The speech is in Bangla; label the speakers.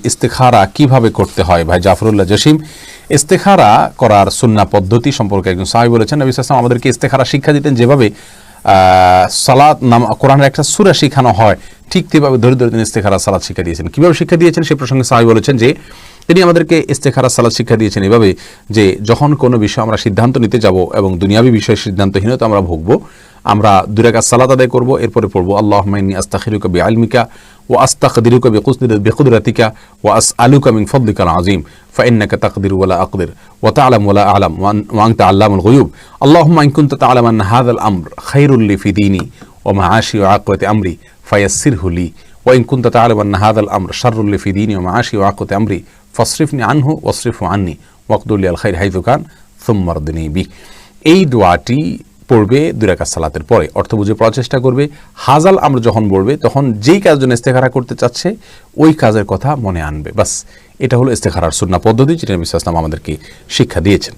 Speaker 1: ইস্তেখারা কিভাবে করতে হয় ভাই জাফরুল্লাহ জসিম? ইস্তেখারা করার সুন্নাহ পদ্ধতি সম্পর্কে একজন সাহাবী বলেছেন, নবী সাল্লাল্লাহু আলাইহি ওয়াসাল্লাম আমাদেরকে ইস্তেখারা শিক্ষা দিতেন যেভাবে সালাত কোরআনের একটা সূরা শেখানো হয় ঠিক তেভাবে ধরে ধরে তিনি ইস্তেখারা সালাত শিক্ষা দিয়েছেন। কিভাবে শিক্ষা দিয়েছেন সে প্রসঙ্গে সাহাবী বলেছেন যে তিনি আমাদেরকে ইস্তেখারা সালাত শিক্ষা দিয়েছেন এভাবে যে যখন কোনো বিষয় আমরা সিদ্ধান্ত নিতে যাব এবং দুনিয়াবী বিষয়ে সিদ্ধান্তহীনতা আমরা ভুগবো, আমরা 2 রাকাত সালাত আদায় করব, এরপরে পড়বো আল্লাহুম্মা ইন্নী আস্তাখিরুকা বিইলমিকা ওয়া আস্তাকদিরুকা বিকুদরাতিকা ওয়া আসআলুকা মিন ফাদলিকাল আযীম ফাইন্নাকা তাকদিরু ওয়া লা আকদির ওয়া তা'লামু ওয়া লা আ'লাম ওয়া আনতা আল্লামুল গুয়ুব আল্লাহুম্মা ইন কুনতা তা'লামু আন্না হাযাল আমর খায়রুল লি ফি দীনি ওয়া মা'আশি ওয়া আকিবাতি আমরি ফায়াসসিরহু লি ওয়া ইন কুনতা তা'লামু আন্না হাযাল আমর শাররুল লি ফি দীনি ওয়া মা'আশি ওয়া আকিবাতি আমরি ফাসরিফনি আনহু ওয়াসরিফহু আন্নি ওয়াকদুর লি আল খায়র হাইযু কান সুম্মা রদনি বি। এই দোয়াটি পড়বে 2 রাকাত সালাতের পরে, অর্থ বুঝে পড়ার চেষ্টা করবে। হাজাল আমর যখন পড়বে তখন যেই কাজের জন্য ইস্তেখারা করতে চাচ্ছে ওই কাজের কথা মনে আনবে, বাস। এটা হলো ইস্তেখারার সুন্নাহ পদ্ধতি যেটা নবী সাল্লাল্লাহু আলাইহি ওয়াসাল্লাম আমাদেরকে শিক্ষা দিয়েছেন।